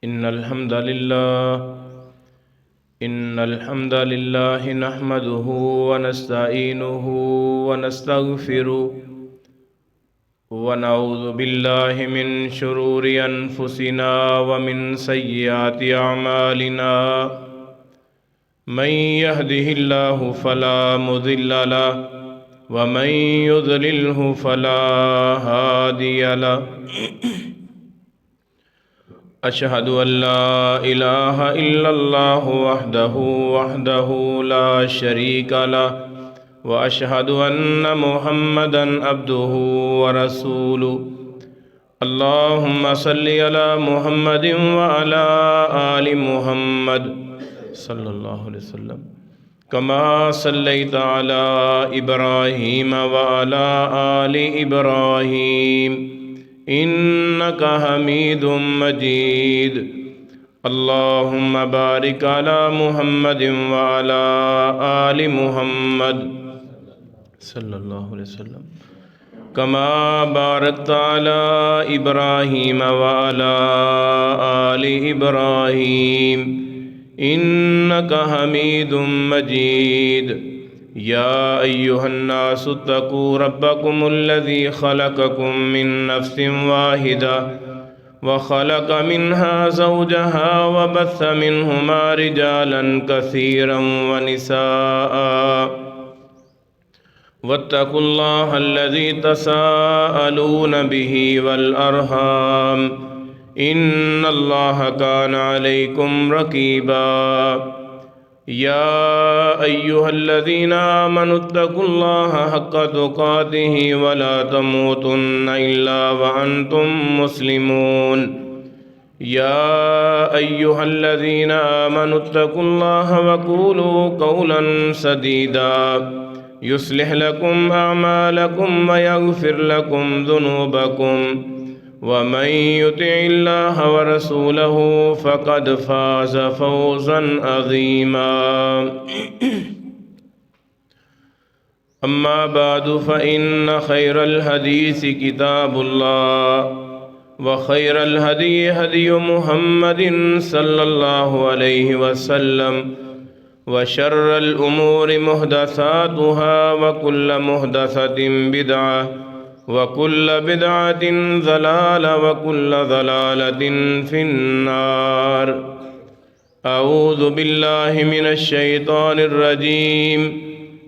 इन्नल हम्दलिल्लाह नहमदुहु व नस्तईनुहु व नस्तगफिरुहु व नऊज़ु बिल्लाहि मिन शुरूरि अनफुसिना व मिन सय्यिआति अअमालिना मन यहदिहिल्लाहु फला मुज़िल्ल लहु व मन युज़लिल्हु फला हादिय लहु। अशहदु अल्ला इलाहा इल्लल्लाहु वहदहु ला शरीका लहु व अशहदु अन्न मुहम्मदन अब्दुहु व रसूलुहु। अल्लाहुम्मा सल्लि अला मुहम्मदिन व अला आलि मुहम्मद सल्लल्लाहु अलैहि वसल्लम कमा सल्लैता अला इब्राहीम व अला आलि इब्राहीम इन्नका हमीदुम मजीद। अल्लाहुम्मा बारिक अला मुहम्मदिन व अला आलि मुहम्मद सल्लल्लाहु अलैहि वसल्लम कमा बारकता अला इब्राहीम व अला आलि इब्राहीम इन्नका हमीदुम मजीद। या अय्युहन्नासु तक़ू रब्बकुमुल्लज़ी खलक़कुम मिन नफ्सिन वाहिदा व खलक़ मिन्हा ज़ौजहा व बस्स मिन्हुमा रिजालन कसीरन व निसाअ वत्तक़ुल्लाहल्लज़ी तसाअलून बिही वल अर्हाम इन्नल्लाहा काना अलैकुम रक़ीबा। या अय्युहल्लज़ीना आमनुत्तक़ुल्लाहा हक़्क़ तुक़ातिही व ला तमूतुन्न इल्ला व अंतुम मुस्लिमून। या अय्युहल्लज़ीना आमनुत्तक़ुल्लाहा व क़ूलू क़ौलन सदीदा युस्लिह लकुम अअमालकुम व यग़फ़िर लकुम ज़ुनूबकुम व मन युतिइल्लाह व रसूलहु फ़क़द फ़ाज़ फ़ौज़न अज़ीमा। अम्मा बादु फ़इन्न खैरल हदीस किताबुल्लाह व खैरल हदी हदी मुहम्मदिन सल्लल्लाहु अलैहि वसल्लम व शर्रल उमूरि मुहदसातुहा व कुल्ल मुहदसतिन बिदअह व कुल्ल बिदअतिन ज़लाला व कुल्ल ज़लालतिन फिन्नार। अऊज़ु बिल्लाहि मिनश शैतानिर रजीम।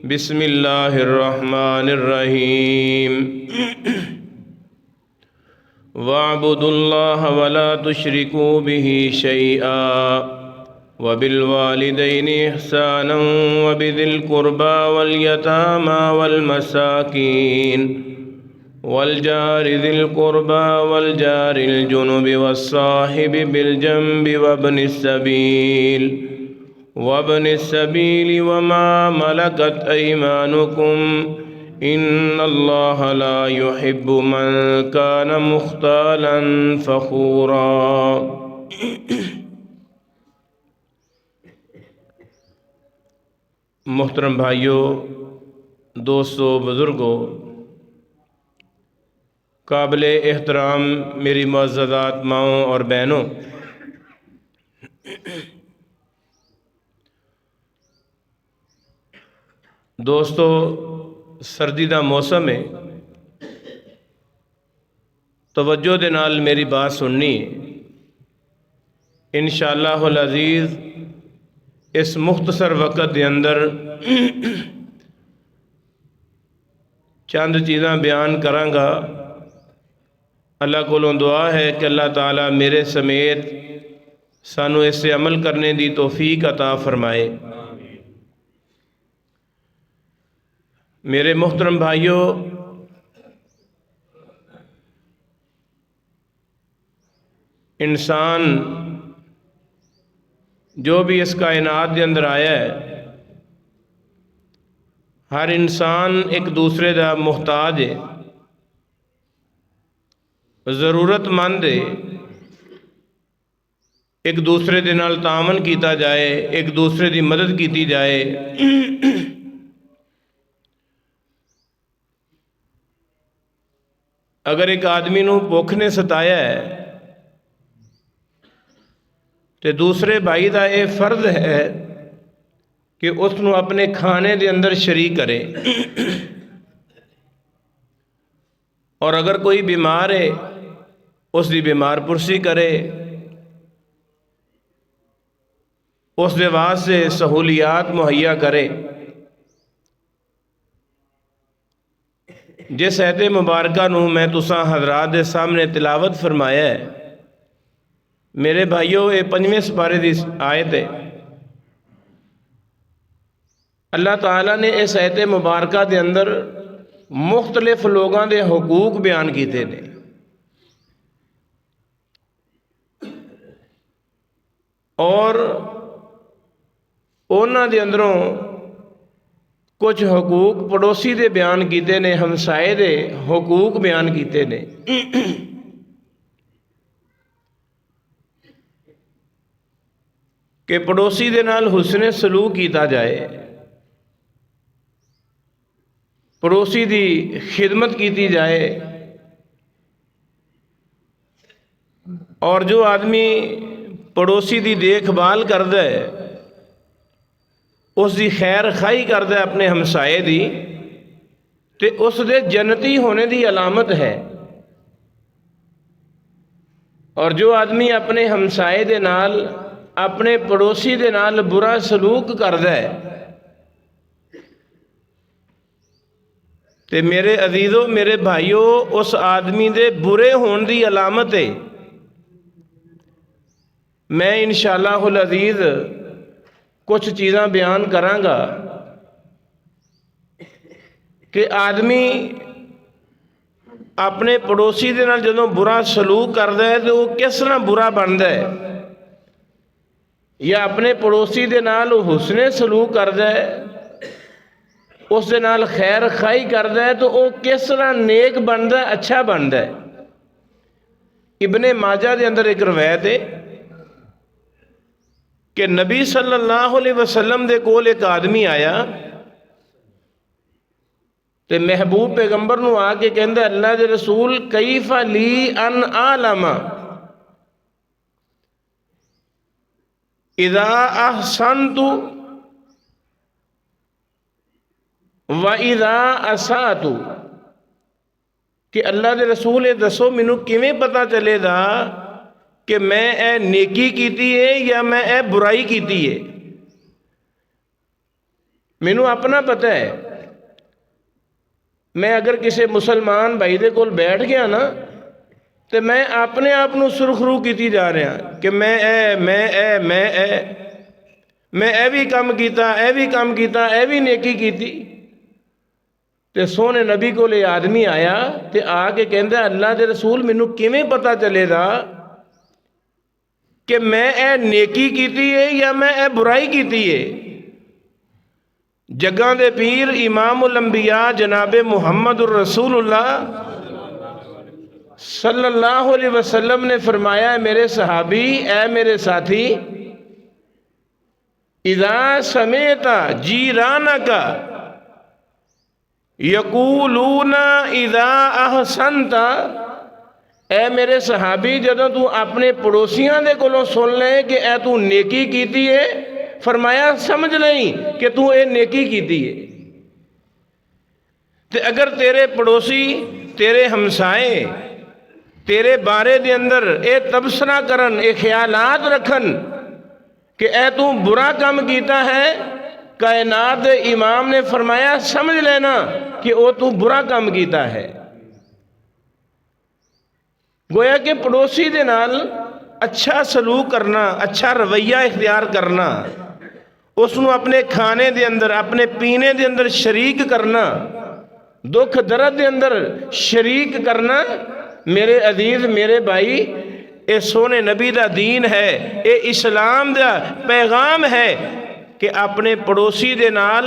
बिस्मिल्लाहिर रहमानिर रहीम। वअब्दुल्लाह व ला तुश्रिकू बिही शैआ व बिल वालिदैनि इहसानन व बिदिल कुर्बा वल यतामा वल मसाकीन वल जारि दिल कुर्बा वल जारिल जुनुबि वस्साहिबि बिल जंबि वब्निस सबील व मा मलकत अयमानुकुम इन्नल्लाहा ला युहिब्बु मन कान मुख्तालन फ़खूरा। मोहतरम भाइयों, दोस्तों, बुज़ुर्गों, काबिले एहतराम मेरी मुअज़्ज़ज़ात माओं और बहनों, दोस्तों, सर्दी दा मौसम है। तवज्जो दे नाल मेरी बात सुननी है। इंशाअल्लाहुल अज़ीज़ इस मुख्तसर वक़्त के अंदर चंद चीज़ां बयान करांगा। अल्लाह कोलों दुआ है कि अल्लाह ताला मेरे समेत सानू इस पे अमल करने की तौफीक अता फरमाए। मेरे मुहतरम भाइयों, इंसान जो भी इस कायनात के अंदर आया है, हर इंसान एक दूसरे का मुहताज है, ज़रूरतमंद है। एक दूसरे के नाल तामन किया जाए, एक दूसरे की मदद की जाए। अगर एक आदमी नूं भुख ने सताया है तो दूसरे भाई का यह फर्ज है कि उसनों अपने खाने के अंदर शरीक करे। और अगर कोई बीमार है उसकी बीमार पुरसी करे, उस दे वास्ते सहूलियात मुहैया करे। जिस आयत मुबारक नूं मैं तुसां हजरात के सामने तिलावत फरमाया है, मेरे भाईओ, ये 5वें सिपारे की आयत है। अल्लाह ताला ने इस आयत मुबारक के अंदर मुख्तलिफ लोगों के हकूक बयान किए हैं। और उन्हां दे अंदरों कुछ हकूक पड़ोसी दे बयान किए ने, हमसाए दे हकूक बयान किए ने। कि पड़ोसी दे नाल हुस्ने सलूक किया जाए, पड़ोसी की खिदमत की जाए। और जो आदमी पड़ोसी की देखभाल करता है, उसकी खैर खाई करता है अपने हमसाए की, तो उसके जन्नती होने की अलामत है। और जो आदमी अपने हमसाए दे नाल, अपने पड़ोसी दे नाल बुरा सलूक करता है, तो मेरे अजीजों, मेरे भाईओ, उस आदमी दे बुरे होने की अलामत है। मैं इंशाअल्लाहुल अजीज कुछ चीज़ां बयान करांगा कि आदमी अपने पड़ोसी दे नाल जदों बुरा सलूक करता है तो वह किस तरह बुरा बनता है, या अपने पड़ोसी दे नाल हुस्ने सलूक करता है, उस दे नाल खैर खाई करता है, तो वह किस तरह नेक बनता है, अच्छा बनता है। इब्ने माजा के अंदर एक रवायत है कि नबी सल्लल्लाहु अलैहि वसल्लम दे कोल एक आदमी आया, तो महबूब पैगंबर नूं आके कहंदा, अल्लाह दे रसूल, कैफा ली अन आलमा इदा अहसनतु व इदा असातु। कि अल्लाह दे रसूल, ये दसो मैनू किवें पता चलेगा कि मैं ए नेकी कीती है या मैं ए बुराई कीती है। मैनू अपना पता है, मैं अगर किसी मुसलमान भाई दे कोल बैठ गया ना, तो मैं अपने आप नू सुरखरू की जा रहा कि मैं ए भी काम किया, ए भी काम किया, ए भी नेकी की। तो सोहने नबी को आदमी आया तो आके कहता, अल्लाह के रसूल, मैनू किवें पता चलेगा कि मैं ए नेकी की है या मैं ए बुराई की है। जग्गां दे पीर इमामुल अंबिया जनाब मुहम्मदुर रसूलुल्लाह सल्लल्लाहु अलैहि वसल्लम ने फरमाया, मेरे सहाबी, ए मेरे साथी, इदा समेता जीराना का यकूलूना इदा अहसनता। ए मेरे सहाबी, जदों तू अपने पड़ोसियों के कोलों सुन ले कि ए तू नेकी की है, फरमाया समझ नहीं कि तू ये नेकी की है। तो अगर तेरे पड़ोसी, तेरे हमसाए तेरे बारे दे अंदर ये तबसरा करन, ये ख्यालात रखन कि ए तू बुरा काम किया है, कायनात दे इमाम ने फरमाया समझ लेना कि वो तू बुरा काम किया है। गोया कि पड़ोसी दे नाल अच्छा सलूक करना, अच्छा रवैया इख्तियार करना, उसनों अपने खाने दे अंदर, अपने पीने दे अंदर शरीक करना, दुख दर्द दे अंदर शरीक करना, मेरे अजीज, मेरे भाई, ये सोने नबी दा दीन है, ये इस्लाम दा पैगाम है कि अपने पड़ोसी दे नाल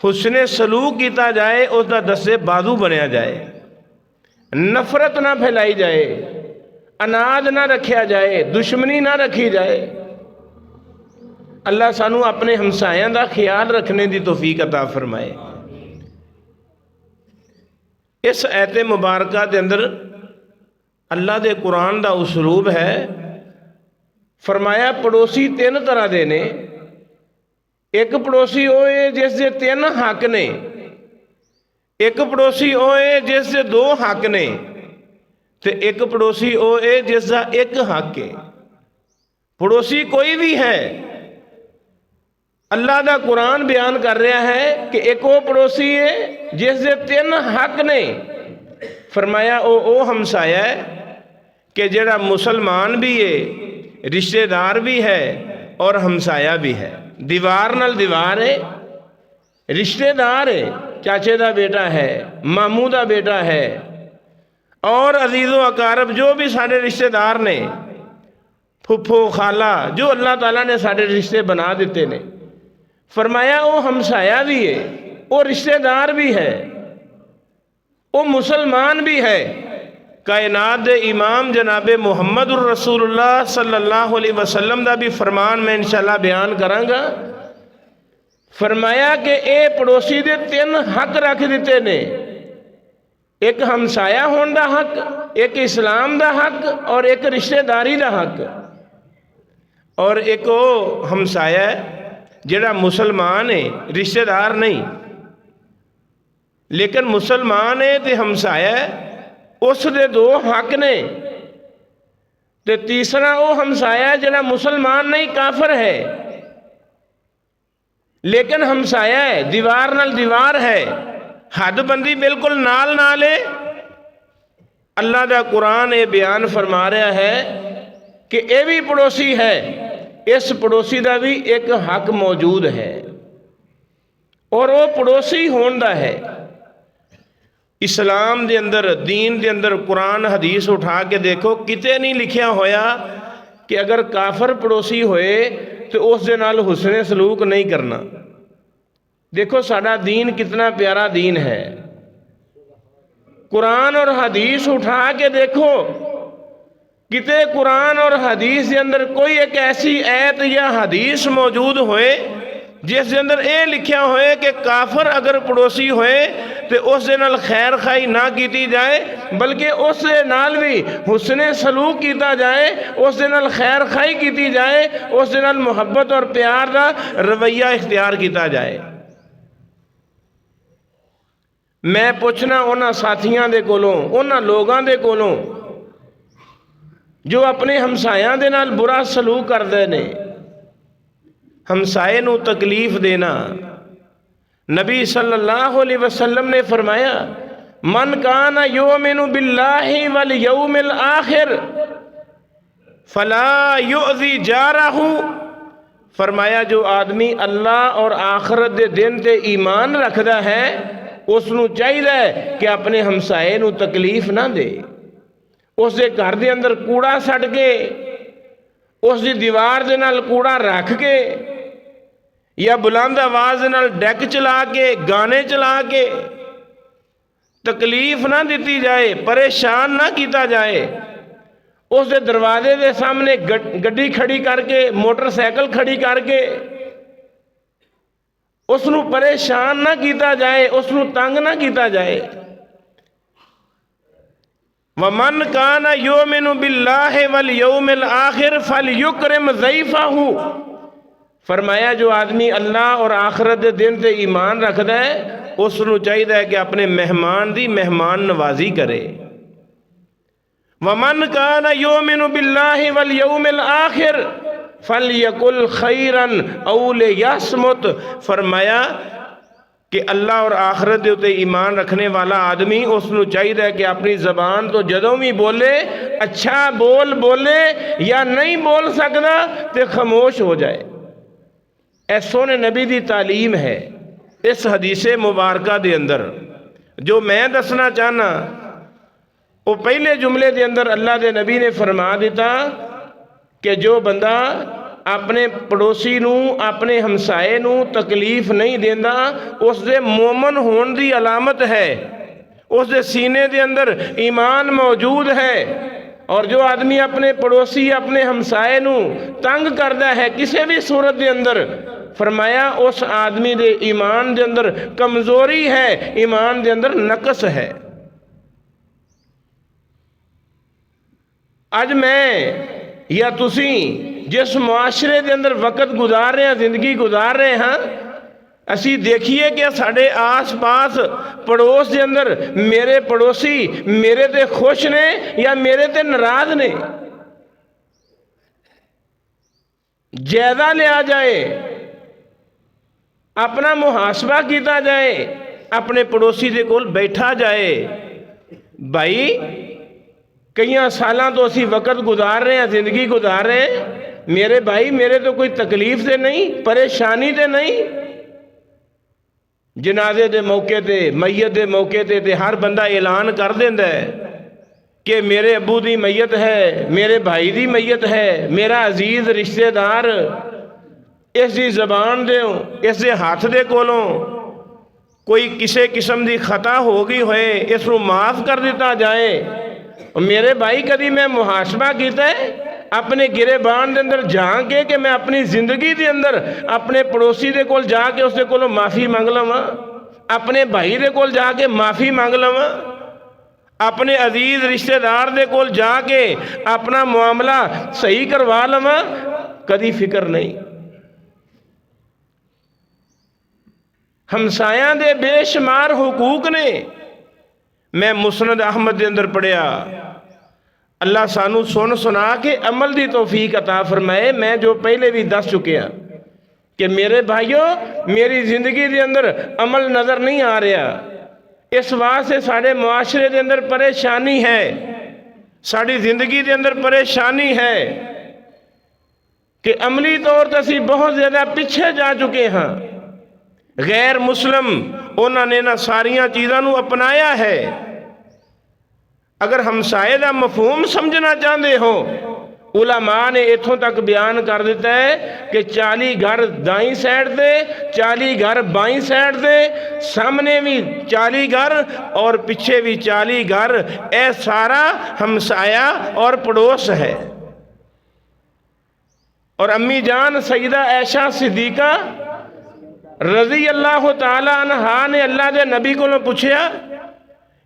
हुस्ने सलूक किया जाए, उसका दस्से बाजू बनया जाए, नफरत ना फैलाई जाए, अनाज ना रखा जाए, दुश्मनी ना रखी जाए। अल्लाह सानू अपने हमसायां दा ख्याल रखने की तौफीक अता फरमाए। इस आयत मुबारक के अंदर अल्लाह दे कुरान का उसलूब है, फरमाया पड़ोसी तीन तरह दे ने। एक पड़ोसी वो है जिस दे तीन हक ने, एक पड़ोसी वो है जिस दे दो हक ने, ते एक पड़ोसी वो है जिसका एक हक है। पड़ोसी कोई भी है, अल्लाह का कुरान बयान कर रहा है कि एक वो पड़ोसी है जिस दे तीन हक ने। फरमाया वो हमसाया है कि जेड़ा मुसलमान भी है, रिश्तेदार भी है और हमसाया भी है। दीवार नाल दीवार है, रिश्तेदार है, चाचे का बेटा है, मामू का बेटा है, और अजीज़ो अकारब जो भी साढ़े रिश्तेदार ने, फुफो खाला, जो अल्लाह ताला ने साढ़े रिश्ते बना दिते ने। फरमाया वो हमसाया भी है, वो रिश्तेदार भी है, वो मुसलमान भी है। कायनात दे इमाम जनाबे मुहम्मदुर रसूलुल्लाह सल्लल्लाहु अलैहि वसल्लम का भी फरमान मैं इंशाअल्लाह बयान करांगा। फरमाया कि ये पड़ोसी दे तीन हक रख दिते ने, एक हमसाया होने का हक, एक इस्लाम का हक और एक रिश्तेदारी का हक। और एक वो हमसाया जेड़ा मुसलमान है, रिश्तेदार नहीं, लेकिन मुसलमान है तो हमसाया है, उस दे दो हक ने। ते तीसरा वो हमसाया जेड़ा मुसलमान नहीं, काफर है, लेकिन हमसाया है, दीवार नाल दीवार है, हदबंदी बिल्कुल नाल नाल है। अल्लाह का कुरान ये बयान फरमा रहा है कि यह भी पड़ोसी है, इस पड़ोसी का भी एक हक मौजूद है, और वो पड़ोसी होने का है। इस्लाम के अंदर, दीन के अंदर कुरान हदीस उठा के देखो, किते नहीं लिखिया होया कि अगर काफर पड़ोसी होए तो उस दे नाल हुस्ने सलूक नहीं करना। देखो साडा दीन कितना प्यारा दीन है। कुरान और हदीस उठा के देखो, किते कुरान और हदीस के अंदर कोई एक ऐसी आयत या हदीस मौजूद होए जिस अंदर ये लिखा होए कि काफर अगर पड़ोसी होए तो उस दे नाल खैर खाई ना की जाए, बल्कि उस दे नाल भी हुस्ने सलूक किया जाए, उस दे नाल खैर खाई की जाए, उस दे नाल मुहब्बत और प्यार का रवैया इख्तियार किया जाए। मैं पूछना उन्हां साथियों के कोलों, उन्हां लोगों के कोलों जो अपने हमसायां दे नाल बुरा सलूक करते हैं, हमसाए नू तकलीफ देना। नबी सल्लल्लाहु अलैहि वसल्लम ने फरमाया, मन काना युमिनु बिल्लाहि वल यौमिल आखिर फला युज़ी जारहू। फरमाया जो आदमी अल्लाह और आखिरत दे दिन ते ईमान रखता है, उसनू चाहिए कि अपने हमसाए नू तकलीफ ना दे। उस दे घर दे अंदर कूड़ा सट के, उस दी दीवार दे नाल कूड़ा रख के, या बुलंद आवाज नाल डेक चला के, गाने चला के तकलीफ ना दी जाए, परेशान ना किया जाए। उस दे दरवाजे के सामने गड्डी खड़ी करके, मोटरसाइकिल खड़ी करके उसनू परेशान ना किया जाए, उसनू तंग ना किया जाए। वमन काना युमिनु बिल्लाहि वल यौमिल आखिर फलयुकरिम ज़ैफ़हू। फरमाया जो आदमी अल्लाह और आखिरत के दिन से ईमान रखता है, उसनू चाहिए कि अपने मेहमान की मेहमान नवाजी करे। वमन काना युमिनु बिल्लाहि वल यौमिल आखिर फलयकुल खैरन औ लियस्मुत। फरमाया कि अल्लाह और आखिरत के उत्ते ईमान रखने वाला आदमी, उसनू चाहिए कि अपनी जबान तो जदों भी बोले अच्छा बोले, या नहीं बोल सकता तो खामोश हो जाए। ऐ सोने नबी की तालीम है। इस हदीसे मुबारका दे अंदर जो मैं दसना चाहना, वो पहले जुमले के अंदर अल्लाह के नबी ने फरमा दिता कि जो बंदा अपने पड़ोसी नू, अपने हमसाए नू तकलीफ नहीं देंदा, उस दे मोमन होने की अलामत है, उस दे सीने के अंदर ईमान मौजूद है। और जो आदमी अपने पड़ोसी, अपने हमसाए नू तंग करता है किसी भी सूरत के अंदर, फरमाया उस आदमी दे ईमान के अंदर कमजोरी है, ईमान के अंदर नकस है। अज मैं या तुसी जिस मुआशरे के अंदर वक्त गुजार रहे हैं, जिंदगी गुजार रहे हैं, असी देखिए कि साढ़े आस पास पड़ोस के अंदर मेरे पड़ोसी मेरे ते खुश ने या मेरे ते नाराज ने। जायजा लिया जाए, अपना मुहासबा किया जाए, अपने पड़ोसी के कोल बैठा जाए। भाई कई सालों तो असी वक्त गुजार रहे हैं, जिंदगी गुजार रहे हैं, मेरे भाई मेरे तो कोई तकलीफ तो नहीं, परेशानी तो नहीं। जनाजे के मौके ते, मैयत के मौके ते हर बंदा ऐलान कर देंदा है कि मेरे अबू की मैयत है, मेरे भाई की मैयत है, मेरा अजीज रिश्तेदार इसकी जबान दे, इसके हाथ दे कोलों कोई किसी किस्म की खता हो गई होए, इसको माफ़ कर दिता जाए। और मेरे भाई कभी मैं मुहासबा किया है अपने गिरेबान के अंदर झांक के कि मैं अपनी जिंदगी के अंदर अपने पड़ोसी के कोल जाके उसके कोलों माफ़ी मंग लवां, अपने भाई के कोल जाके माफ़ी मंग लवां, अपने अजीज रिश्तेदार के कोल जाके अपना मामला सही करवा लवां? कदी फिक्र नहीं। हमसाया दे बेशुमार हुकूक ने। मैं मुस्नद अहमद के अंदर पढ़िया, अल्लाह सानू सुन सुना के अमल की तौफीक अता फरमाए। मैं जो पहले भी दस चुके हैं कि मेरे भाइयों मेरी जिंदगी के अंदर अमल नज़र नहीं आ रहा, इस वास्ते साढ़े मुआशरे के अंदर परेशानी है, साड़ी जिंदगी के अंदर परेशानी है कि अमली तौर पर असी बहुत ज़्यादा पीछे जा चुके हैं। गैर मुस्लिम उन्होंने ना सारिया चीज़ों अपनाया है। अगर हमसाए का मफहूम समझना चाहते हो, उलमा ने इथों तक बयान कर दिता है कि 40 घर दाई साइड से, 40 घर बाई साइड से, सामने भी 40 घर और पीछे भी 40 घर, यह सारा हमसाया और पड़ोस है। और अम्मी जान सईदा ऐशा सिद्दीका रजी अल्लाह तआला अन्हा ने अल्लाह के नबी को पूछा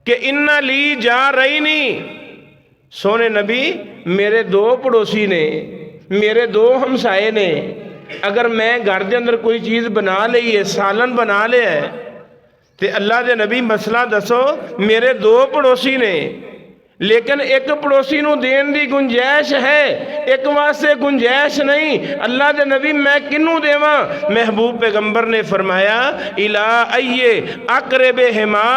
कि इन्ना ली जा रही नहीं, सोने नबी मेरे 2 पड़ोसी ने, मेरे 2 हमसाए ने, अगर मैं घर के अंदर कोई चीज़ बना ली है, सालन बना लिया है, तो अल्लाह के नबी मसला दसो। मेरे 2 पड़ोसी ने, लेकिन एक पड़ोसी नूं देन दी गुंजाइश है, एक वास्ते गुंजाइश नहीं। अल्लाह के नबी मैं किनू देवां? महबूब पैगंबर ने फरमाया इला अये अकरबे हिमा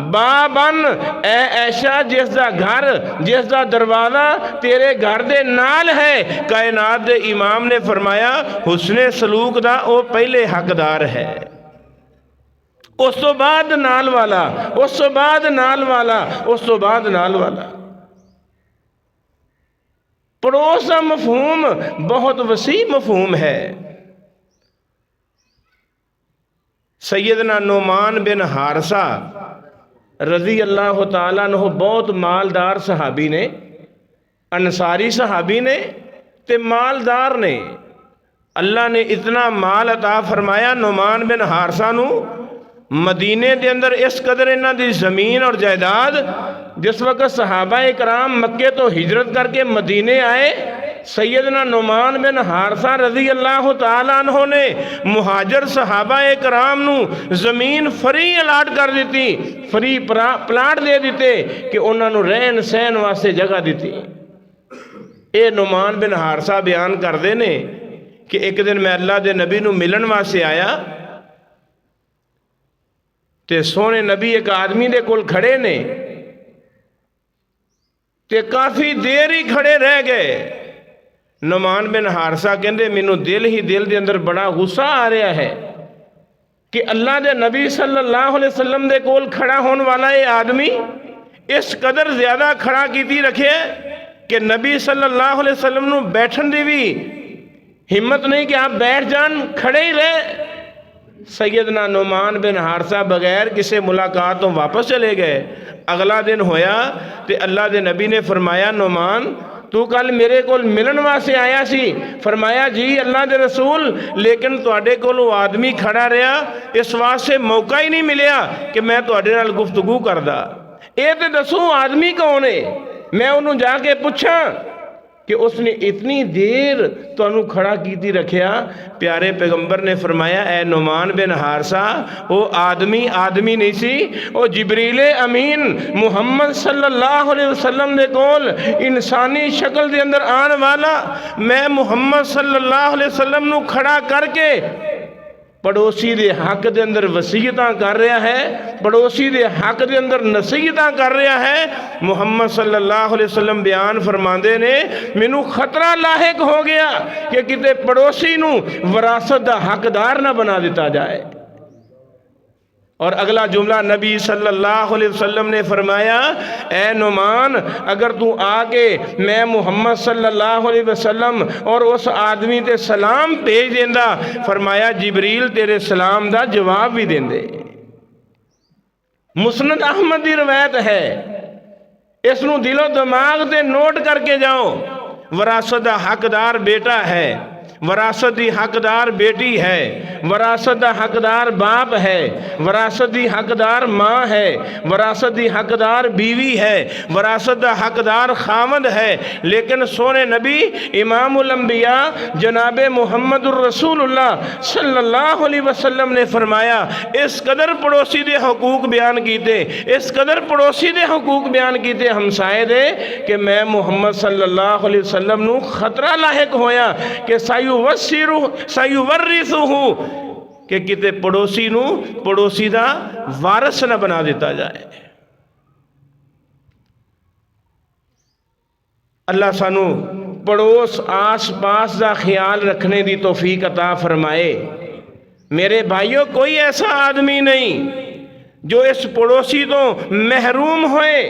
बाबन, ए ऐशा जिसका घर, जिसका दरवाज़ा तेरे घर दे नाल है। कायनात दे इमाम ने फरमाया हुस्ने सलूक दा वो पहले हकदार है, उस तो बाद नाल वाला, उस तो बाद नाल वाला, उस तो बाद नाल वाला। पड़ोस का मफहूम बहुत वसी मफहूम है। सैयदना नुमान बिन हारसा रजी अल्लाह तआला अन्हु बहुत मालदार सहाबी ने, अंसारी सहाबी ने ते मालदार ने। अल्लाह ने इतना माल अता फरमाया नुमान बिन हारसा नू। मदीने के अंदर इस कदर इन्हां दी ज़मीन और जायदाद, जिस वक्त सहाबा इकराम मक्के तो हिजरत करके मदीने आए, सैयदना नुमान बिन हारसा रजी अल्लाह तआला अन्हु ने मुहाजिर सहाबा इकराम नू ज़मीन फ्री अलाट कर दी, फ्री प्लाट दे दिते कि उन्होंने रहन सहन वास्ते जगह दी। ये नुमान बिन हारसा बयान करते ने कि एक दिन मैं अल्लाह के नबी नू मिलन वास्ते आया, ते सोने नबी एक आदमी दे कोल खड़े ने, ते काफ़ी देर ही खड़े रह गए। नुमान बिन हारसा कहते मैनू दिल ही दिल के अंदर बड़ा गुस्सा आ रहा है कि अल्लाह के नबी सल्लल्लाहु अलैहि वसल्लम दे कोल खड़ा होने वाला ये आदमी इस कदर ज़्यादा खड़ा कीती रखे कि नबी सल्लल्लाहु अलैहि वसल्लम नू बैठन की भी हिम्मत नहीं कि आप बैठ जान, खड़े ही रहे। सैयदना नुमान बिन हारसा बगैर किसी मुलाकात तो वापस चले गए। अगला दिन होया तो अल्लाह के नबी ने फरमाया नुमान तू कल मेरे को मिलन वास्ते आया सी? फरमाया जी अल्लाह के रसूल, लेकिन तुहाडे कोल वो आदमी खड़ा रहा, इस वास्ते मौका ही नहीं मिलिया कि मैं तुहाडे नाल गुफ्तगू करदा। ये तो दसो आदमी कौन है, मैं उन्होंने जाके पूछा। कि उसने इतनी देर तुहानू खड़ा कीती रखिया। प्यारे पैगंबर ने फरमाया, ए नुमान बिन हारसा, वो आदमी नहीं सी, वो जिबरील अमीन मुहम्मद सल्लल्लाहु अलैहि वसल्लम दे कोल इंसानी शक्ल दे अंदर आने वाला मैं मुहम्मद सल्लल्लाहु अलैहि वसल्लम नू खड़ा करके पड़ोसी दे हक दे अंदर वसीयतां कर रहा है, पड़ोसी दे हक दे अंदर नसीहतां कर रहा है। मुहम्मद सल्लल्लाहु अलैहि वसल्लम बयान फरमांदे ने, मैनू खतरा लाहिक हो गया कि किते पड़ोसी नू विरासत दा हकदार ना बना दिता जाए। और अगला जुमला नबी सल्लल्लाहु अलैहि वसल्लम ने फरमाया, ए नुमान, अगर तू आके मैं मुहम्मद सल्लल्लाहु अलैहि वसल्लम और उस आदमी ते सलाम भेज देंदा, फरमाया जिबरील तेरे सलाम दा जवाब भी देंदे। मुस्नद अहमद की रवायत है, इसनू दिलो दिमाग ते नोट करके जाओ। विरासत दा हकदार बेटा है, विरासत दी हकदार बेटी है, विरासत दा हकदार बाप है, विरासत दी हकदार माँ है, विरासत दी हकदार बीवी है, विरासत दा हकदार खामद है। लेकिन सोने नबी इमामुल अंबिया जनाबे मुहम्मदुर रसूलुल्लाह सल्लल्लाहु अलैहि वसल्लम ने फरमाया, इस कदर पड़ोसी दे हकूक बयान कीते, इस कदर पड़ोसी दे हकूक बयान कीते हमसाए दे, कि मैं मुहम्मद सल्लल्लाहु अलैहि वसल्लम नू खतरा लाहिक होया कि सायुवर्रिसुहु, कि किते पड़ोसी नू पड़ोसी दा वारिस ना बना दिता जाए। अल्लाह सानू पड़ोस आस पास का ख्याल रखने की तौफीक अता फरमाए। मेरे भाइयों, कोई ऐसा आदमी नहीं जो इस पड़ोसी तो महरूम होए।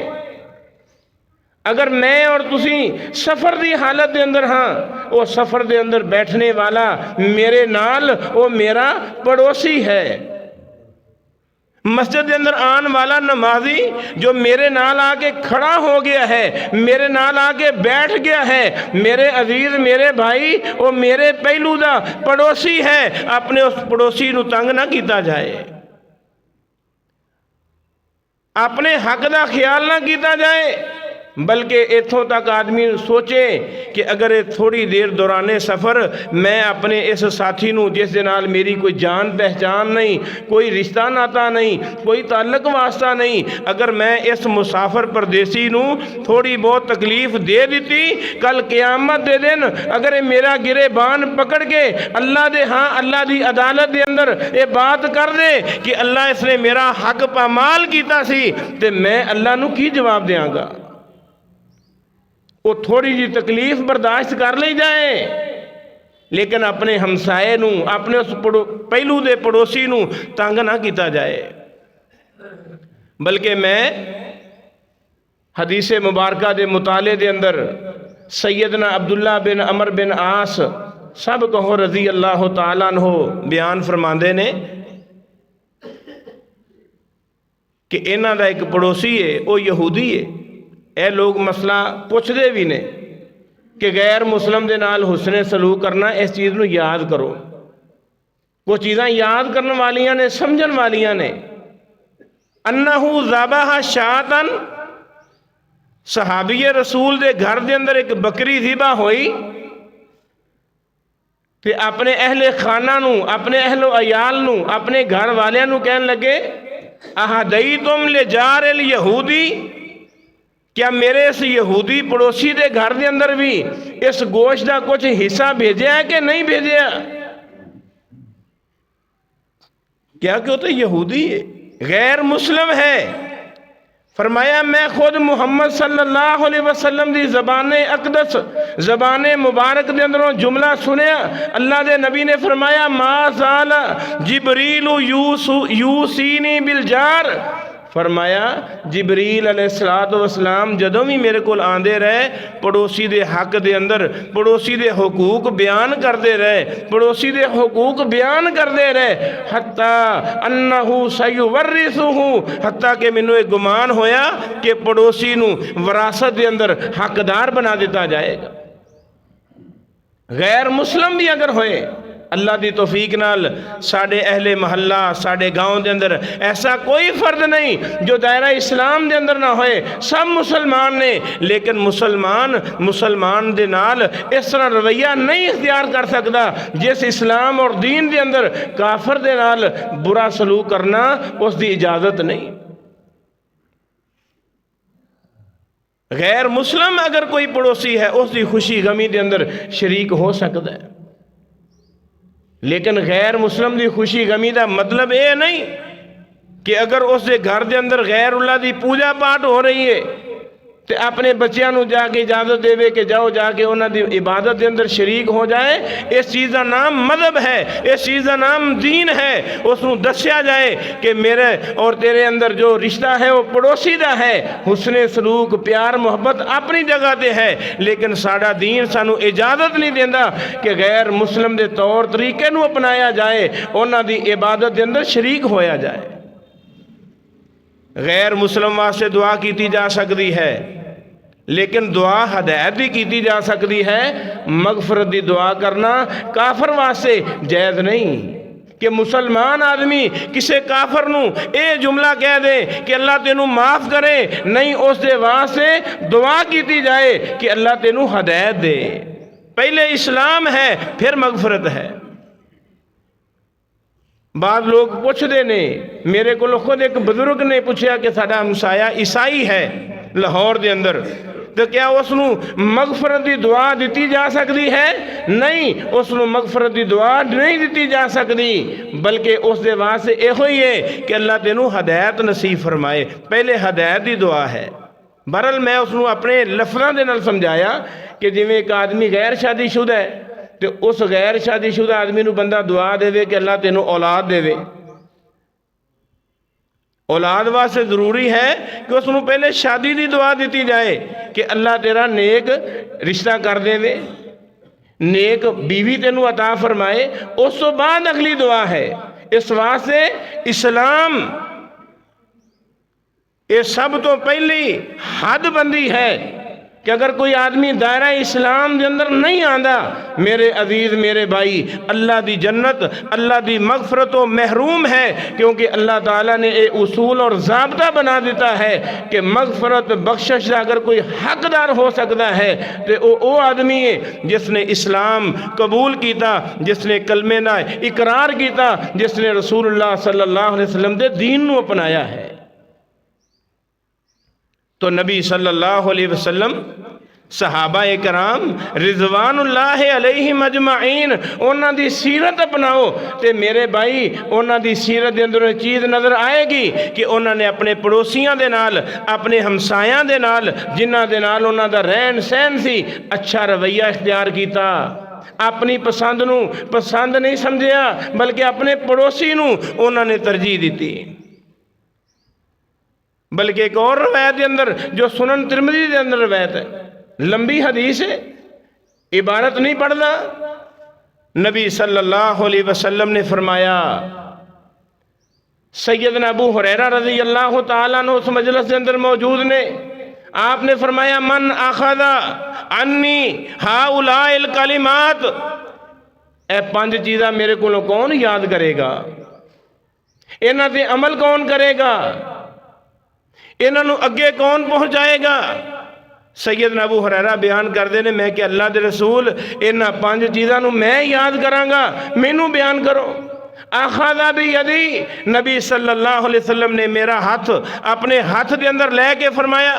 अगर मैं और तुसी सफ़र की हालत के अंदर हाँ, वो सफ़र के अंदर बैठने वाला मेरे नाल वो मेरा पड़ोसी है। मस्जिद के अंदर आने वाला नमाजी जो मेरे नाल आके खड़ा हो गया है, मेरे नाल आके बैठ गया है, मेरे अजीज मेरे भाई, वो मेरे पहलू दा पड़ोसी है। अपने उस पड़ोसी नू तंग ना किया जाए, अपने हक का ख्याल ना किया जाए, बल्कि इथों तक आदमी सोचे कि अगर थोड़ी देर दौराने सफ़र मैं अपने इस साथी नू, जिस दे नाल मेरी कोई जान पहचान नहीं, कोई रिश्ता नाता नहीं, कोई ताल्लुक वास्ता नहीं, अगर मैं इस मुसाफिर परदेसी नू थोड़ी बहुत तकलीफ दे दी, कल क़यामत दे दिन अगर मेरा गिरेबान पकड़ के अल्लाह दे हाँ अल्लाह दी अदालत के अंदर ये बात कर दे कि अल्लाह इसने मेरा हक पामाल किया सी, ते मैं अल्लाह नू की जवाब देंगा। वो थोड़ी जी तकलीफ बर्दाश्त कर ली जाए, लेकिन अपने हमसाए नू, अपने उस पहलू दे पड़ोसी नू तंग ना किया जाए। बल्कि मैं हदीस मुबारका दे मुताले दे अंदर सैयदना अब्दुल्ला बिन अमर बिन आस सब कहो रजी अल्लाह तआला अन्हु बयान फरमाते ने कि इन्हां दा एक पड़ोसी है, वो यहूदी है। ए लोग मसला पूछते भी ने कि गैर मुस्लिम दे नाल हुस्ने सलूक करना, इस चीज़ नू याद करो। कुछ चीज़ां याद करने वालियां ने, समझन वालियां ने। अन्नहु ज़बह शातन, सहाबी रसूल दे घर दे अंदर एक बकरी ज़िबा होई, ते अपने अहले खाना नू, अपने अहलो अयाल नू, अपने घर वालियां नू कहन लगे, अहदई तुम ले जार अल यहूदी, क्या मेरे इस यहूदी पड़ोसी के घर के अंदर भी इस गोश्त का कुछ हिस्सा भेजा है कि नहीं भेजा? क्या कि वो तो यहूदी है, गैर मुस्लिम है। फरमाया मैं खुद मुहम्मद सल्लल्लाहु अलैहि वसल्लम की ज़बान अक़दस, ज़बान मुबारक के अंदरों जुमला सुनिया। अल्लाह के नबी ने फरमाया मा ज़ाला जिब्रील यूसीनी बिल जार, फरमाया जिबरील अलैहिस्सलातु वस्सलाम जदों भी मेरे को आंदे रहे, पड़ोसी दे हक दे अंदर पड़ोसी दे हुकूक बयान करते रहे, पड़ोसी दे हुकूक बयान करते रहे, हत्ता अन्नहु सयुवर्रिसुहु, हत्ता कि मैनू एक गुमान होया कि पड़ोसी नू विरासत दे अंदर हकदार बना दिता जाएगा। गैर मुस्लिम भी अगर होए, अल्लाह दी तौफीक नाल साढ़े अहले महल्ला साढ़े गाँव के अंदर ऐसा कोई फर्द नहीं जो दायरा इस्लाम के अंदर ना होए, सब मुसलमान ने। लेकिन मुसलमान दे नाल इस तरह रवैया नहीं इख्तियार कर सकता जिस इस्लाम और दीन के अंदर काफर दे नाल बुरा सलूक करना उसकी इजाज़त नहीं। गैर मुस्लिम अगर कोई पड़ोसी है उसकी खुशी गमी के अंदर शरीक हो सकता है, लेकिन गैर मुस्लिम की खुशी गमी का मतलब ये नहीं कि अगर उसके घर के अंदर गैर उल्लाह की पूजा पाठ हो रही है तो अपने बच्चों को जाके इजाज़त देवे कि जाओ जाके उन्होंने इबादत के अंदर शरीक हो जाए। इस चीज़ का नाम मजहब है, इस चीज़ का नाम दीन है। उसको दसिया जाए कि मेरे और तेरे अंदर जो रिश्ता है वो पड़ोसी का है। हुस्ने सलूक प्यार मुहब्बत अपनी जगह पर है, लेकिन साड़ा दीन सानू इजाज़त नहीं देता कि गैर मुस्लिम के तौर तरीके को अपनाया जाए, उन्होंने इबादत के अंदर शरीक होया जाए। गैर मुस्लिम वास्ते दुआ की जा सकती है, लेकिन दुआ हदायत भी की जा सकती है। मगफरत की दुआ करना काफर वास्ते जायज़ नहीं कि मुसलमान आदमी किसी काफर नू ये जुमला कह दे कि अल्लाह तेनू माफ़ करे, नहीं उसके वास्ते दुआ की जाए कि अल्लाह तेनू हदायत दे। पहले इस्लाम है फिर मगफरत है। बाद लोग पूछते ने, मेरे को खुद एक बुजुर्ग ने पूछा कि साडा हमसाया ईसाई है लाहौर के अंदर, तो क्या उसनू मगफरत की दुआ दी जा सकती है? नहीं, उसनू मगफरत की दुआ नहीं दी जा सकती, बल्कि उसके वास्ते यो ही है कि अल्लाह तेनू हदायत नसीब फरमाए। पहले हदायत की दुआ है। बहरल मैं उसनू अपने लफ्ज़ों के नाल समझाया कि जिवें एक आदमी गैर शादीशुदा है तो उस गैर शादीशुदा आदमी को बंदा दुआ देवे कि अल्लाह तेनू औलाद देवे। औलाद वास्ते जरूरी है कि उसनू पहले शादी की दुआ दी जाए कि अल्लाह तेरा नेक रिश्ता कर देवे, नेक बीवी तेनू अता फरमाए। उस तो बाद अगली दुआ है। इस वास्ते इस्लाम ये सब तो पहली हद बंदी है कि अगर कोई आदमी दायरा इस्लाम के अंदर नहीं आंदा, मेरे अजीज मेरे भाई, अल्लाह की जन्नत अल्लाह की मगफरत तो महरूम है। क्योंकि अल्लाह ताला ने ये उसूल और ज़ाब्ता बना देता है कि मगफरत बख्शिश का अगर कोई हकदार हो सकता है तो वो आदमी है जिसने इस्लाम कबूल किया, जिसने कलमे ना इकरार किया, जिसने रसूलुल्लाह सल्लल्लाहु अलैहि वसल्लम के दीन को अपनाया है। तो नबी सल्लल्लाहु अलैहि वसल्लम सहाबा कराम रिजवानुल्लाह अलैहिम अजमाइन उन्हां दी सीरत अपनाओ तो मेरे भाई उन्हां दी सीरत दे अंदर चीज़ नज़र आएगी कि उन्होंने अपने पड़ोसियों के नाल, अपने हमसायां दे नाल, जिन्हां दे नाल उन्हां दा रहन सहन सी, अच्छा रवैया इख्तियार किया। अपनी पसंद नू पसंद नहीं समझिया, बल्कि अपने पड़ोसी नू उन्होंने तरजीह दी। बल्कि एक और रवायत के अंदर जो सुनन तिरमिज़ी के अंदर रवायत है, लंबी हदीस है, इबारत नहीं पढ़ना, नबी सल्लल्लाहु अलैहि वसल्लम ने फरमाया, सैयदना अबू हुरैरा रज़ी अल्लाह तआला अन्हु उस मजलिस के अंदर मौजूद ने, आपने फरमाया मन अखज़ा अन्नी हाउलाइल कलिमात, ए 5 चीज़ां मेरे को कौन याद करेगा, इन्हां ते अमल कौन करेगा, इन्हों अगे कौन पहुँचाएगा। सैयदना अबू हुरैरा बयान करते हैं, मैं कि अल्लाह के रसूल इन्हां 5 चीज़ों मैं याद करांगा, मैनू बयान करो। आखादा भी यदी, नबी सल्लल्लाहु अलैहि वसल्लम ने मेरा हाथ अपने हाथ के अंदर लेके फरमाया,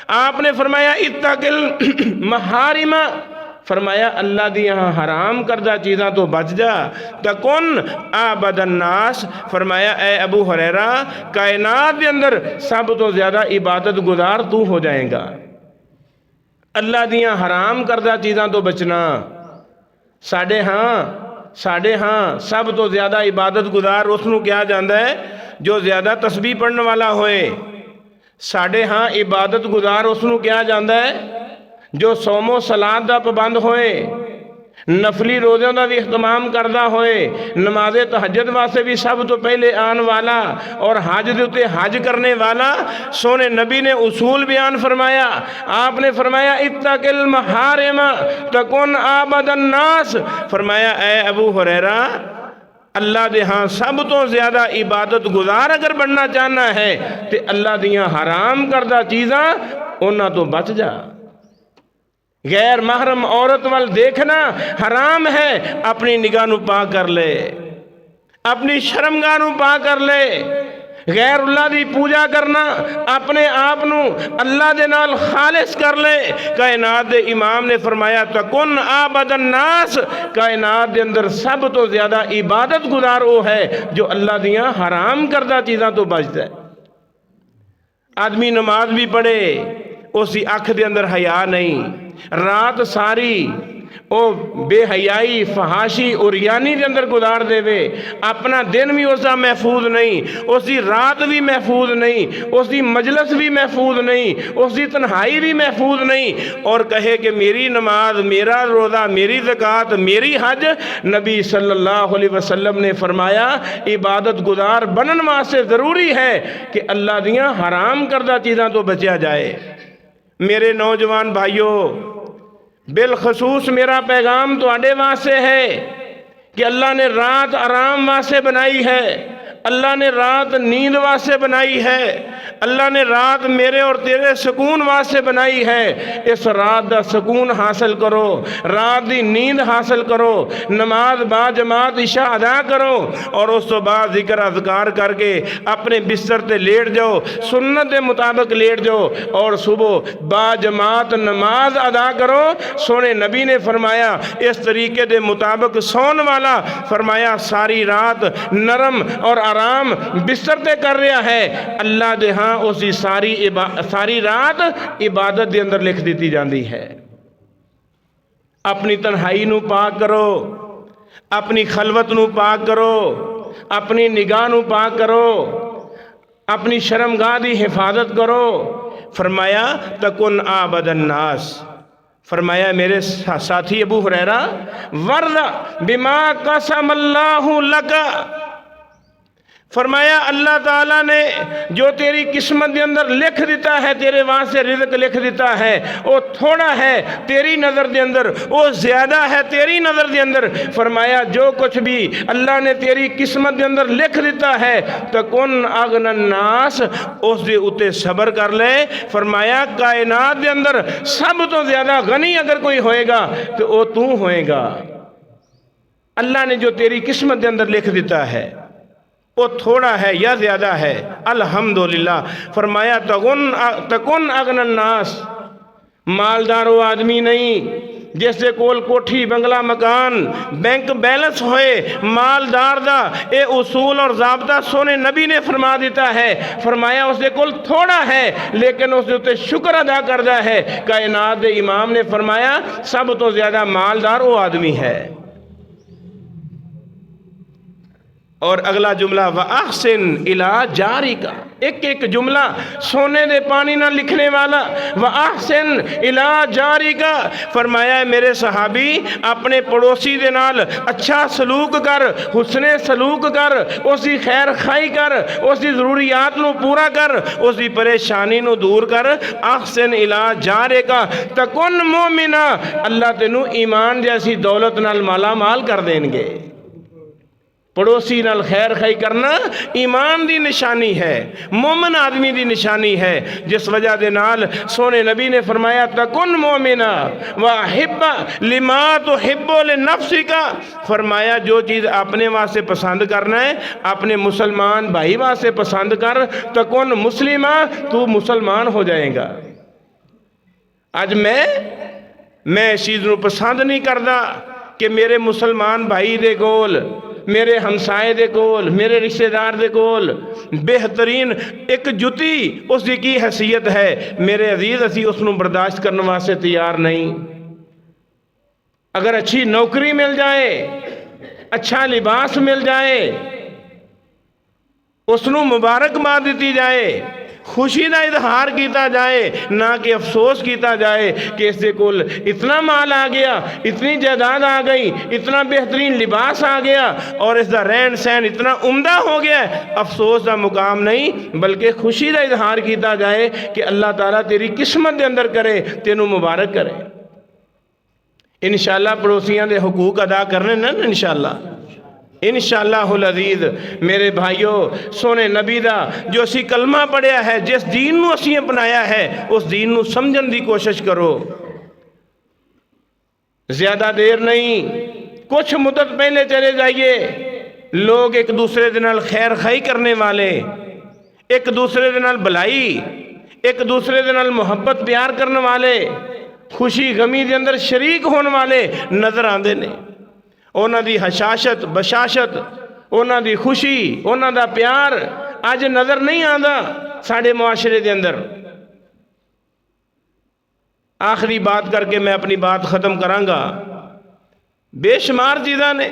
आपने फरमाया इत्तकिल महारिमा, फरमाया अल्लाह दी हराम करदा चीज़ां तो बच जा। तकुन आबदन्नास, फरमाया ए अबू हुरैरा कायनात के अंदर सब तो ज़्यादा इबादत गुजार तू हो जाएगा। अल्लाह दियाँ हराम करदा चीज़ां तो बचना। साढ़े हाँ सब तो ज़्यादा इबादत गुजार उसनू कहा जाता है जो ज़्यादा तस्बीह पढ़ने वाला होए। साढ़े हाँ इबादत गुजार उसनू कहा जाता है जो सौमो सलाद का पाबंद होए। नफली रोज़ों का भी इख्तमाम करदा होए, नमाज़े तहज्जुद वास्ते भी सब तो पहले आने वाला और हज दे उत्ते हज करने वाला। सोने नबी ने उसूल बयान फरमाया। आपने फरमाया इत्तकिल महारिम तकुन आबदन नास। फरमाया ए अबू हुरैरा, अल्लाह दे हाँ सब तो ज़्यादा इबादत गुजार अगर बनना चाहना है तो अल्लाह दियाँ हराम करदा चीज़ां उन्हां तो बच जा। गैर महरम औरत वाल देखना हराम है, अपनी निगाह नू पा कर ले, अपनी शर्मगाह नू पा कर ले। गैर अल्लाह दी पूजा करना, अपने आप नू अल्लाह दे नाल खालिस कर ले। कायनात दे इमाम ने फरमाया तकुन आबदन नास, कायनात दे अंदर सब तो ज्यादा इबादत गुजार वो है जो अल्लाह दियाँ हराम करदा चीज़ां तो बचता है। आदमी नमाज भी पढ़े, उसकी अख दे अंदर हया नहीं, रात सारी ओ बेहयाई फहाशी और यानी के अंदर गुजार देवे, अपना दिन भी उसका महफूज नहीं, उसकी रात भी महफूज नहीं, उसकी मजलस भी महफूज नहीं, उसकी तन्हाई भी महफूज नहीं, और कहे कि मेरी नमाज, मेरा रोज़ा, मेरी ज़कात, मेरी हज। नबी सल्लल्लाहु अलैहि वसल्लम ने फरमाया इबादत गुजार बनन वास्ते ज़रूरी है कि अल्लाह दियाँ हराम करदा चीज़ां तो बचा जाए। मेरे नौजवान भाइयों, बिलखसूस मेरा पैगाम तुहाडे वास्ते है कि अल्लाह ने रात आराम वास्ते बनाई है, अल्लाह ने रात नींद वास्ते बनाई है, अल्लाह ने रात मेरे और तेरे सुकून वास्ते बनाई है। इस रात दा सुकून हासिल करो, रात दी नींद हासिल करो, नमाज बाजमात इशा अदा करो और उस तो बाद जिक्र अज़कार करके अपने बिस्तर ते लेट जाओ, सुन्नत के मुताबिक लेट जाओ और सुबह बाजमात नमाज अदा करो। सोने नबी ने फरमाया इस तरीके के मुताबिक सोने वाला, फरमाया सारी रात नरम और आराम बिस्तर ते कर रहा है, अल्लाह दे हाँ उसकी सारी रात इबादत के अंदर लिख दी जाती है। अपनी तन्हाई नू पाक करो, अपनी खलवत नू पाक करो, अपनी निगाह नू पाक करो, अपनी शर्मगाह की हिफाजत करो। फरमाया तकुन आबदन नास। फरमाया मेरे साथी अबू हुरैरा, वर्दा बिमा कसमल्लाहु लका। फरमाया अल्लाह ताला ने जो तेरी किस्मत के अंदर लिख दिता है, तेरे वास्ते रिज़्क लिख दिता है, वो थोड़ा है तेरी नज़र के अंदर, वो ज़्यादा है तेरी नज़र के अंदर। फरमाया जो कुछ भी अल्लाह ने तेरी किस्मत के अंदर लिख दिता है तकुन अगनन नास, उस दे उत्ते सब्र कर ले। फरमाया कायनात के अंदर सब तो ज़्यादा गनी अगर कोई होएगा तो वो तू होएगा। अल्लाह ने जो तेरी किस्मत के अंदर लिख दिता है वो थोड़ा है या ज़्यादा है, अल्हम्दुलिल्लाह। फरमाया तकुन अगनन नास, मालदार वो आदमी नहीं जिससे कोल कोठी बंगला मकान बैंक बैलेंस होए, मालदार दा ये उसूल और ज़ाब्ता सोने नबी ने फरमा दिता है। फरमाया उसके कोल थोड़ा है लेकिन उसके उत्ते शुक्र अदा करता है। कायनात दे इमाम ने फरमाया सब तो ज़्यादा मालदार वो आदमी है। और अगला जुमला व अहसिन इला जारी का, एक एक जुमला सोने दे पानी ना लिखने वाला। व अहसिन इला जारी का, फरमाया मेरे सहाबी अपने पड़ोसी दे नाल अच्छा सलूक कर, हुस्ने सलूक कर, उसकी खैर खाई कर, उसकी ज़रूरियात नू पूरा कर, उसकी परेशानी नू दूर कर। अहसिन इला जारे का तकुन मोमिना, अल्लाह तेनू ईमान जैसी दौलत नाल माला माल कर देंगे। पड़ोसी नाल खैर खाई करना ईमान की निशानी है, मोमिन आदमी की निशानी है, जिस वजह के नाल सोने नबी ने फरमाया तकुन मोमिना व हिब्बा लिमा तो हिब्बो ले नफ्सी का। फरमाया जो चीज़ अपने वास्ते पसंद करना है अपने मुसलमान भाई वास्ते पसंद कर, तकुन मुस्लिमा, तू मुसलमान हो जाएगा। आज मैं इस चीज़ को पसंद नहीं करता कि मेरे मुसलमान भाई दे कोल, मेरे हमसाए दे कोल, मेरे रिश्तेदार दे कोल बेहतरीन एक जुती उसकी की हैसियत है, मेरे अजीज असी उसनू बर्दाश्त करने वास्ते तैयार नहीं। अगर अच्छी नौकरी मिल जाए, अच्छा लिबास मिल जाए, उसनू मुबारकबाद दी जाए, खुशी का इजहार किया जाए, ना कि अफसोस किया जाए कि इसके कोल इतना माल आ गया, इतनी जायदाद आ गई, इतना बेहतरीन लिबास आ गया और इसका रहन सहन इतना उम्दा हो गया। अफसोस का मुकाम नहीं, बल्कि खुशी का इजहार किया जाए कि अल्लाह ताला तेरी किस्मत के अंदर करे, तेनू मुबारक करे। इंशाअल्लाह पड़ोसियों के हकूक अदा करने ना इंशाअल्लाह इंशाअल्लाहुल अज़ीज़। मेरे भाइयों, सोने नबी दा जो असी कलमा पढ़िया है, जिस दीन नू असी अपनाया है, उस दीन नू समझण दी कोशिश करो। ज़्यादा देर नहीं, कुछ मुद्दत पहले चले जाइए। लोग एक दूसरे के नाल खैर खाई करने वाले, एक दूसरे के नाल भलाई, एक दूसरे के नाल मुहब्बत प्यार करने वाले, खुशी गमी के अंदर शरीक होने वाले नज़र आते ने। उन्हां दी हशाशत बशाशत, उन्हां दी खुशी, उन्हां दा प्यार अज नज़र नहीं आता साढ़े मुआशरे के अंदर। आखिरी बात करके मैं अपनी बात ख़त्म करांगा। बेशुमार चीज़ां ने,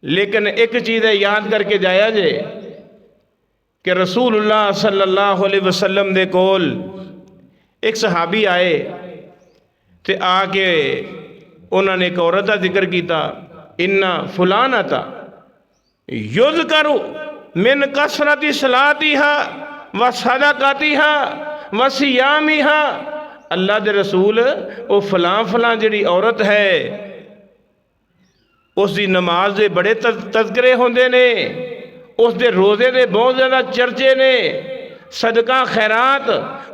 लेकिन एक चीज़ है याद करके जाया जे कि रसूलुल्लाह सल्लल्लाहु अलैहि वसल्लम दे कोल एक सहाबी आए ते आके उन्होंने एक औरत का जिक्र किया। इन्ना फुलाना था युद्ध करो मिन कसरती सलातिहा व सदाकातिहा व सियामिहा। अल्लाह दे रसूल वो फलां फलां जिहड़ी औरत है उसकी नमाज के बड़े तज़किरे होंदे ने, उसके रोज़े के बहुत ज़्यादा चर्चे ने, सदका खैरात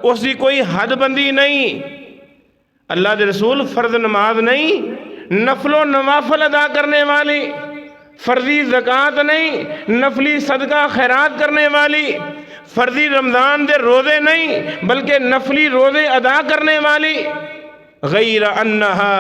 उसकी कोई हदबंदी नहीं। अल्लाह के रसूल फ़र्ज नमाज नहीं, नफलो नवाफल अदा करने वाली, फ़र्जी ज़कात नहीं, नफली सदका खैरात करने वाली, फ़र्जी रमज़ान के रोज़े नहीं बल्कि नफली रोज़े अदा करने वाली। गैर अन्नहा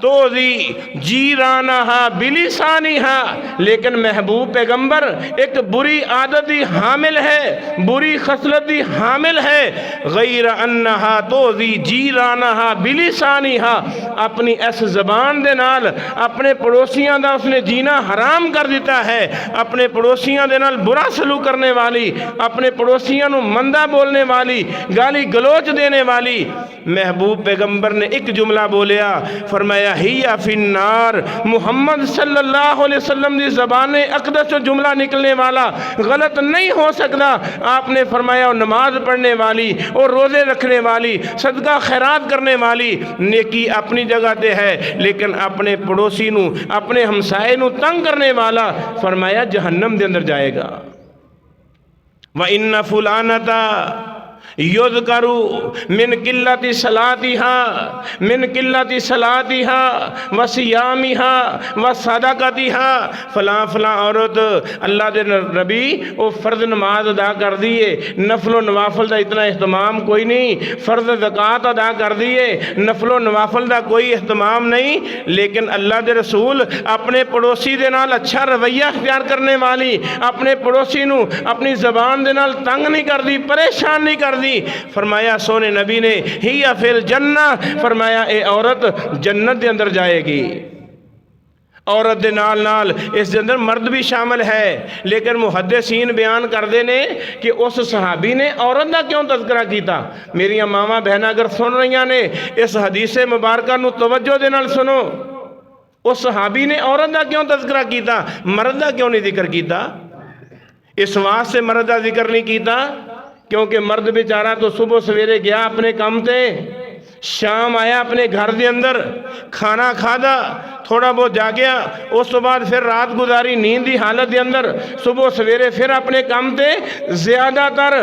तोज़ी जीरानहा बिलिसानिहा। लेकिन महबूब पैगंबर एक बुरी आदत ही हामिल है, बुरी खसलत ही हामिल है। गैर अन्नहा तोज़ी जीरानहा बिलिसानिहा। अपनी इस ज़बान दे नाल अपने पड़ोसियों का उसने जीना हराम कर दिता है। अपने पड़ोसियों के नाल बुरा सलूक करने वाली, अपने पड़ोसियों को मंदा बोलने वाली, गाली गलोच देने वाली। महबूब पैगंबर ने एक जुमला बोलिया, फरमाया हिया फिन्नार। मुहम्मद सल्लल्लाहु अलैहि वसल्लम की ज़बान अक़दस जुमला निकलने वाला गलत नहीं हो सकता। आपने फरमाया नमाज पढ़ने वाली और रोज़े रखने वाली, सदका खैरात करने वाली, नेकी अपनी जगह पे है, लेकिन अपने पड़ोसी नू, अपने हमसाए नू तंग करने वाला फरमाया जहन्नम के अंदर जाएगा। व इन्ना फुलानता युद्ध करू मिन किल्लति सलातिहा, मिन किल्लति सलातिहा व सियामिहा व सदाकतिहा। फलां फलां औरत अल्लाह के नबी वो फ़र्ज नमाज अदा कर दिए, नफलो नवाफल का इतना अहतमाम कोई नहीं, फ़र्ज ज़कात अदा कर दिए, नफलो नवाफल का कोई अहतमाम नहीं, लेकिन अल्लाह के रसूल अपने पड़ोसी के नाल अच्छा रवैया अख्तियार करने वाली, अपने पड़ोसी नू अपनी ज़बान के नाल तंग नहीं कर दी, परेशान नहीं कर दी। फरमाया सोने नबी ने हिया फिल जन्ना, फरमाया ए औरत जन्नत के अंदर जाएगी। औरत के नाल नाल इस अंदर मर्द भी शामिल है, लेकिन मुहद्दिसीन बयान करते ने कि उस सहाबी ने औरत का क्यों तज़किरा किया। मेरिया मावां बहन अगर सुन रही ने इस हदीस मुबारक नू तवज्जो दे नाल सुनो। उस सहाबी ने औरत का क्यों तज़किरा किया, मर्द का क्यों नहीं जिक्र किया। इस वास्ते मर्द का जिक्र नहीं किया क्योंकि मर्द बेचारा तो सुबह सवेरे गया अपने काम से, शाम आया अपने घर के अंदर, खाना खादा, थोड़ा बहुत जा गया, उस तो बाद फिर रात गुजारी नींद की हालत के अंदर, सुबह सवेरे फिर अपने काम से। ज़्यादातर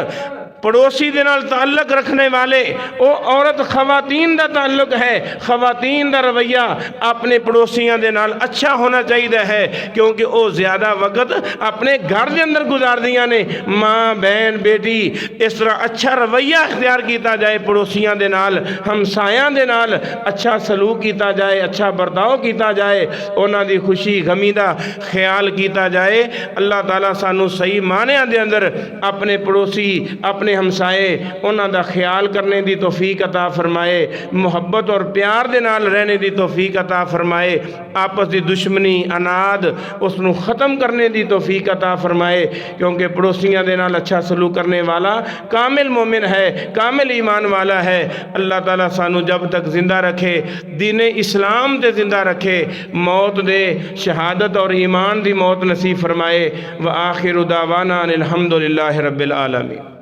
पड़ोसी के नाल ताल्लुक रखने वाले वो औरत खवातीन का ताल्लुक है। खवातीन का रवैया अपने पड़ोसियों के नाल अच्छा होना चाहिए है, क्योंकि वो ज़्यादा वक्त अपने घर के अंदर गुजारदियाँ ने। माँ बहन बेटी इस तरह अच्छा रवैया अख्तियार किया जाए, पड़ोसियों के नाल, हमसायां के नाल अच्छा सलूक किया जाए, अच्छा बर्ताव किया जाए, उन्हों की खुशी गमी का ख्याल किया जाए। अल्लाह ताला सानू सही मानिया के अंदर अपने पड़ोसी, अपने अपने हमसाए उन्हां दा ख्याल करने दी तौफीक अता फरमाए, मुहब्बत और प्यार दे नाल रहने दी तौफीक अता फरमाए, आपस की दुश्मनी अनाद उसनू ख़त्म करने दी तौफीक अता फरमाए, क्योंकि पड़ोसियों के नाल अच्छा सलूक करने वाला कामिल मोमिन है, कामिल ईमान वाला है। अल्लाह ताला सानू जब तक जिंदा रखे, दीन इस्लाम ते जिंदा रखे, मौत दे शहादत और ईमान दी मौत नसीब फरमाए। व आखिरु दावाना अनिल हम्दुलिल्लाहि रब्बिल आलमीन।